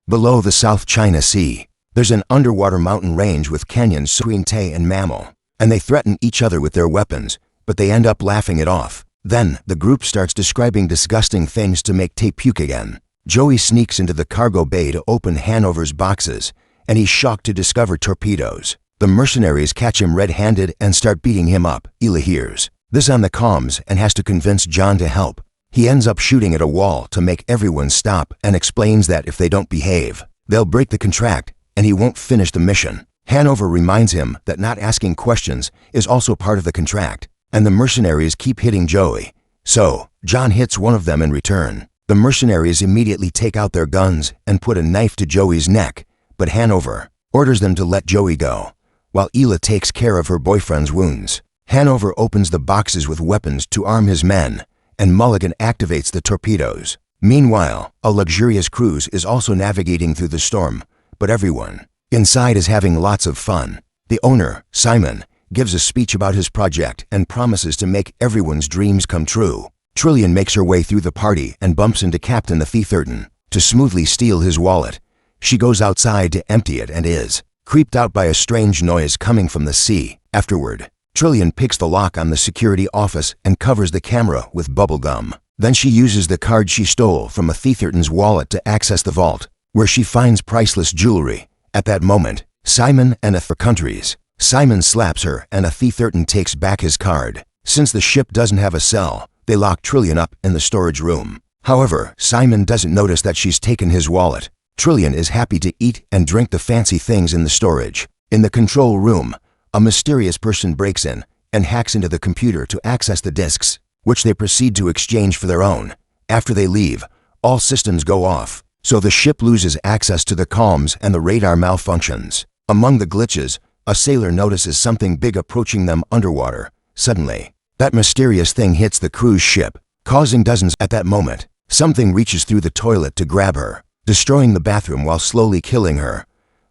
Below the South China Sea, there's an underwater mountain range with canyons between Tay and Mammole, and they threaten each other with their weapons, but they end up laughing it off. Then, the group starts describing disgusting things to make Tay puke again. Joey sneaks into the cargo bay to open Hanover's boxes, and he's shocked to discover torpedoes. The mercenaries catch him red-handed and start beating him up. Hila hears this on the comms and has to convince John to help. He ends up shooting at a wall to make everyone stop and explains that if they don't behave, they'll break the contract and he won't finish the mission. Hanover reminds him that not asking questions is also part of the contract, and the mercenaries keep hitting Joey. So, John hits one of them in return. The mercenaries immediately take out their guns and put a knife to Joey's neck, but Hanover orders them to let Joey go, while Hila takes care of her boyfriend's wounds. Hanover opens the boxes with weapons to arm his men, and Mulligan activates the torpedoes. Meanwhile, a luxurious cruise is also navigating through the storm, but everyone inside is having lots of fun. The owner, Simon, gives a speech about his project and promises to make everyone's dreams come true. Trillian makes her way through the party and bumps into Captain the Thief to smoothly steal his wallet. She goes outside to empty it and is creeped out by a strange noise coming from the sea. Afterward, Trillian picks the lock on the security office and covers the camera with bubble gum. Then she uses the card she stole from a Thief's wallet to access the vault, where she finds priceless jewelry. At that moment, Simon and a countries. Simon slaps her and a Thief takes back his card. Since the ship doesn't have a cell, they lock Trillian up in the storage room. However, Simon doesn't notice that she's taken his wallet. Trillian is happy to eat and drink the fancy things in the storage. In the control room, a mysterious person breaks in and hacks into the computer to access the disks, which they proceed to exchange for their own. After they leave, all systems go off, so the ship loses access to the comms and the radar malfunctions. Among the glitches, a sailor notices something big approaching them underwater. Suddenly, that mysterious thing hits the cruise ship, causing dozens. At that moment, something reaches through the toilet to grab her, destroying the bathroom while slowly killing her.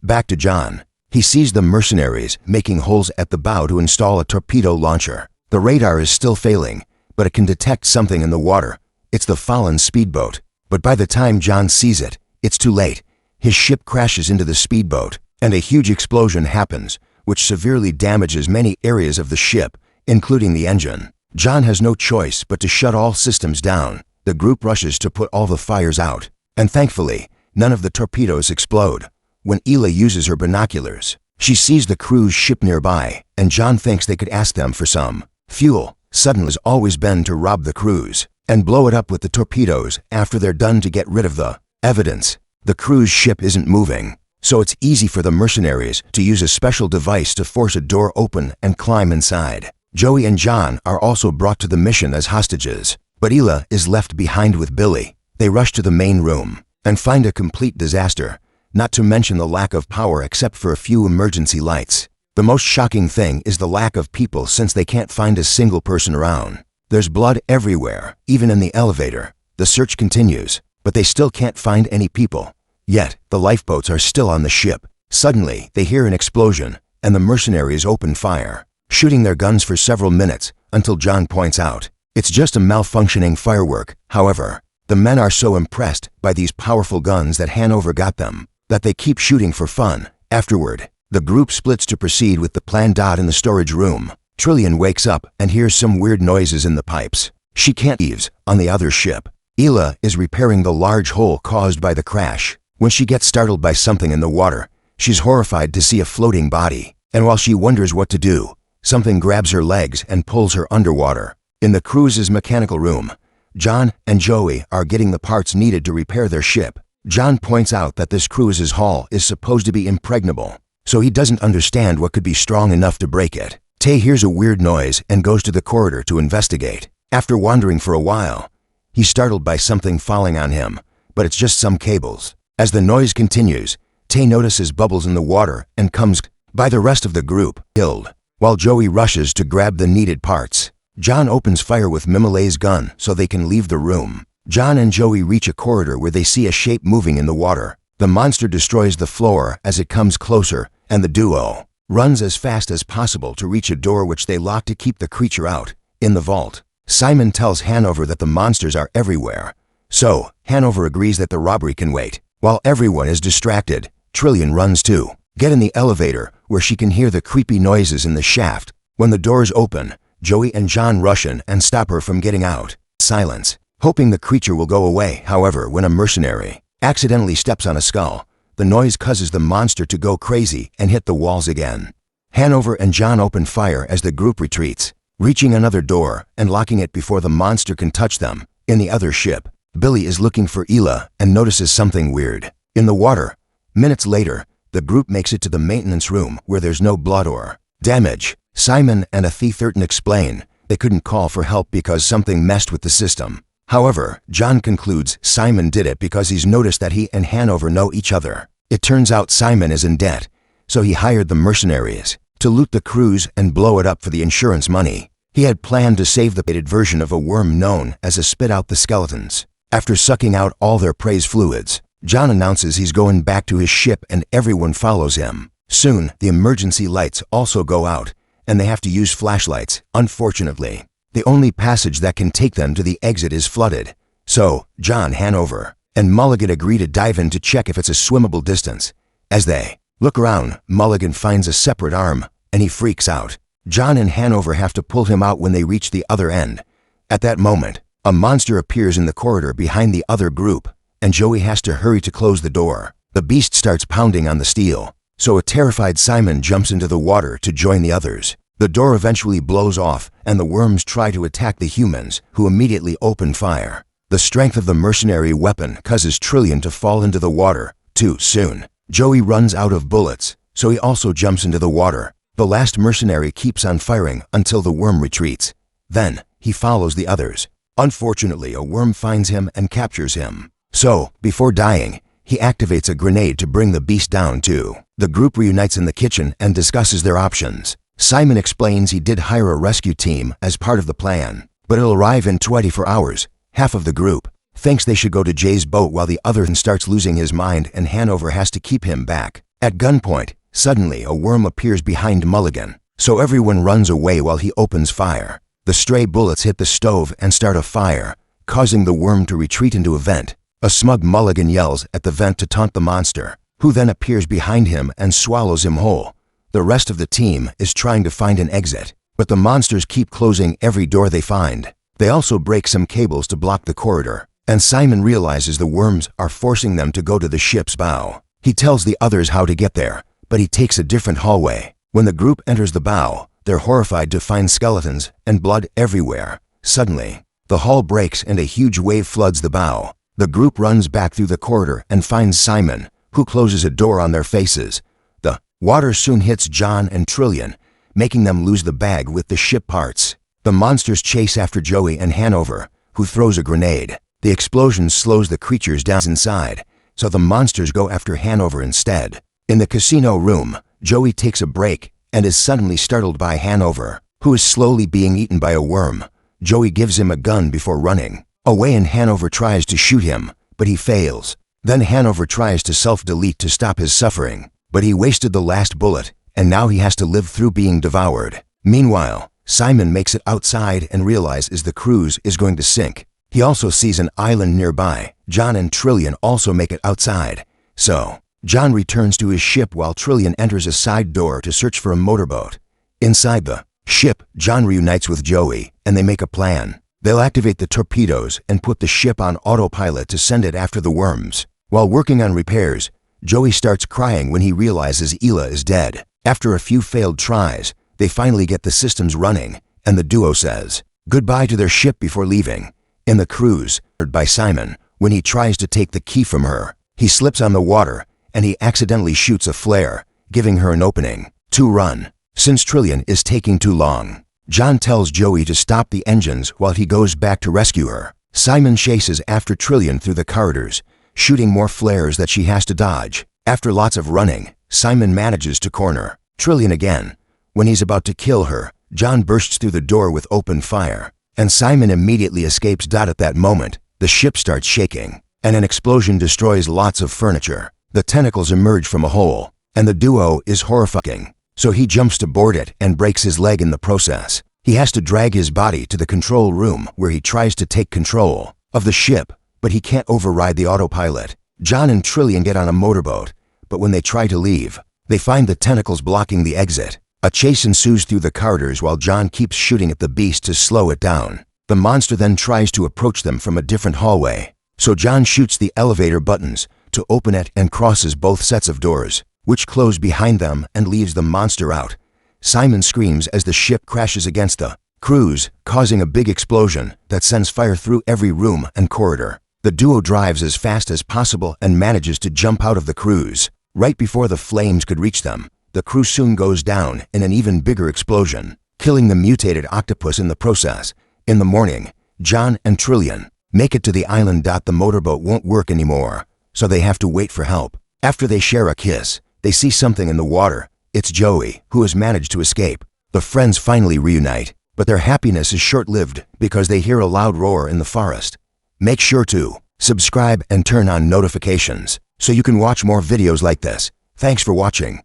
Back to John. He sees the mercenaries making holes at the bow to install a torpedo launcher. The radar is still failing, but it can detect something in the water. It's the fallen speedboat. But by the time John sees it, it's too late. His ship crashes into the speedboat, and a huge explosion happens, which severely damages many areas of the ship, including the engine. John has no choice but to shut all systems down. The group rushes to put all the fires out, and thankfully, none of the torpedoes explode. When Hila uses her binoculars, she sees the cruise ship nearby, and John thinks they could ask them for some fuel. Suddenly has always been to rob the cruise and blow it up with the torpedoes after they're done to get rid of the evidence. The cruise ship isn't moving, so it's easy for the mercenaries to use a special device to force a door open and climb inside. Joey and John are also brought to the mission as hostages, but Hila is left behind with Billy. They rush to the main room and find a complete disaster, not to mention the lack of power except for a few emergency lights. The most shocking thing is the lack of people since they can't find a single person around. There's blood everywhere, even in the elevator. The search continues, but they still can't find any people. Yet, the lifeboats are still on the ship. Suddenly, they hear an explosion, and the mercenaries open fire, shooting their guns for several minutes until John points out it's just a malfunctioning firework. However, the men are so impressed by these powerful guns that Hanover got them that they keep shooting for fun. Afterward, the group splits to proceed with the plan. In the storage room, Trillian wakes up and hears some weird noises in the pipes. She can't leave on the other ship. Hila is repairing the large hole caused by the crash. When she gets startled by something in the water, she's horrified to see a floating body, and while she wonders what to do, something grabs her legs and pulls her underwater. In the cruise's mechanical room, John and Joey are getting the parts needed to repair their ship. John points out that this cruise's hull is supposed to be impregnable, so he doesn't understand what could be strong enough to break it. Tay hears a weird noise and goes to the corridor to investigate. After wandering for a while, he's startled by something falling on him, but it's just some cables. As the noise continues, Tay notices bubbles in the water and comes by the rest of the group killed. While Joey rushes to grab the needed parts, John opens fire with Mammole's gun so they can leave the room. John and Joey reach a corridor where they see a shape moving in the water. The monster destroys the floor as it comes closer, and the duo runs as fast as possible to reach a door which they lock to keep the creature out. In the vault, Simon tells Hanover that the monsters are everywhere, so Hanover agrees that the robbery can wait. While everyone is distracted, Trillian runs to get in the elevator, where she can hear the creepy noises in the shaft. When the doors open, Joey and John rush in and stop her from getting out. Silence, hoping the creature will go away. However, when a mercenary accidentally steps on a skull, the noise causes the monster to go crazy and hit the walls again. Hanover and John open fire as the group retreats, reaching another door and locking it before the monster can touch them. In the other ship, Billy is looking for Ela and notices something weird in the water. Minutes later, the group makes it to the maintenance room where there's no blood or damage. Simon and A13 explain they couldn't call for help because something messed with the system. However, John concludes Simon did it because he's noticed that he and Hanover know each other. It turns out Simon is in debt, so he hired the mercenaries to loot the cruise and blow it up for the insurance money. He had planned to save the baited version of a worm known as a spit out the skeletons. After sucking out all their prey's fluids, John announces he's going back to his ship and everyone follows him. Soon, the emergency lights also go out, and they have to use flashlights. Unfortunately, the only passage that can take them to the exit is flooded. So, John, Hanover, and Mulligan agree to dive in to check if it's a swimmable distance. As they look around, Mulligan finds a separate arm, and he freaks out. John and Hanover have to pull him out when they reach the other end. At that moment, a monster appears in the corridor behind the other group, and Joey has to hurry to close the door. The beast starts pounding on the steel, so a terrified Simon jumps into the water to join the others. The door eventually blows off, and the worms try to attack the humans, who immediately open fire. The strength of the mercenary weapon causes Trillian to fall into the water too soon. Joey runs out of bullets, so he also jumps into the water. The last mercenary keeps on firing until the worm retreats. Then, he follows the others. Unfortunately, a worm finds him and captures him. So, before dying, he activates a grenade to bring the beast down too. The group reunites in the kitchen and discusses their options. Simon explains he did hire a rescue team as part of the plan, but it'll arrive in 24 hours. Half of the group thinks they should go to Jay's boat while the other starts losing his mind and Hanover has to keep him back. At gunpoint, suddenly a worm appears behind Mulligan, so everyone runs away while he opens fire. The stray bullets hit the stove and start a fire, causing the worm to retreat into a vent. A smug Mulligan yells at the vent to taunt the monster, who then appears behind him and swallows him whole. The rest of the team is trying to find an exit, but the monsters keep closing every door they find. They also break some cables to block the corridor, and Simon realizes the worms are forcing them to go to the ship's bow. He tells the others how to get there, but he takes a different hallway. When the group enters the bow, they're horrified to find skeletons and blood everywhere. Suddenly, the hull breaks and a huge wave floods the bow. The group runs back through the corridor and finds Simon, who closes a door on their faces. The water soon hits John and Trillian, making them lose the bag with the ship parts. The monsters chase after Joey and Hanover, who throws a grenade. The explosion slows the creatures down inside, so the monsters go after Hanover instead. In the casino room, Joey takes a break and is suddenly startled by Hanover, who is slowly being eaten by a worm. Joey gives him a gun before running away and Hanover tries to shoot him, but he fails. Then Hanover tries to self-delete to stop his suffering, but he wasted the last bullet, and now he has to live through being devoured. Meanwhile, Simon makes it outside and realizes the cruise is going to sink. He also sees an island nearby. John and Trillian also make it outside. So, John returns to his ship while Trillian enters a side door to search for a motorboat. Inside the ship, John reunites with Joey, and they make a plan. They'll activate the torpedoes and put the ship on autopilot to send it after the worms. While working on repairs, Joey starts crying when he realizes Ela is dead. After a few failed tries, they finally get the systems running, and the duo says goodbye to their ship before leaving. In the cruise, heard by Simon, when he tries to take the key from her, he slips on the water, and he accidentally shoots a flare, giving her an opening to run. Since Trillian is taking too long, John tells Joey to stop the engines while he goes back to rescue her. Simon chases after Trillian through the corridors, shooting more flares that she has to dodge. After lots of running, Simon manages to corner Trillian again. When he's about to kill her, John bursts through the door with open fire, and Simon immediately escapes. At that moment, the ship starts shaking, and an explosion destroys lots of furniture. The tentacles emerge from a hole, and the duo is horrifying, so he jumps to board it and breaks his leg in the process. He has to drag his body to the control room where he tries to take control of the ship, but he can't override the autopilot. John and Trillian get on a motorboat, but when they try to leave, they find the tentacles blocking the exit. A chase ensues through the corridors while John keeps shooting at the beast to slow it down. The monster then tries to approach them from a different hallway, so John shoots the elevator buttons to open it and crosses both sets of doors, which close behind them and leaves the monster out. Simon screams as the ship crashes against the cruise, causing a big explosion that sends fire through every room and corridor. The duo drives as fast as possible and manages to jump out of the cruise. Right before the flames could reach them, the crew soon goes down in an even bigger explosion, killing the mutated octopus in the process. In the morning, John and Trillian make it to the island. The motorboat won't work anymore, so they have to wait for help. After they share a kiss, they see something in the water. It's Joey, who has managed to escape. The friends finally reunite, but their happiness is short-lived because they hear a loud roar in the forest. Make sure to subscribe and turn on notifications so you can watch more videos like this. Thanks for watching.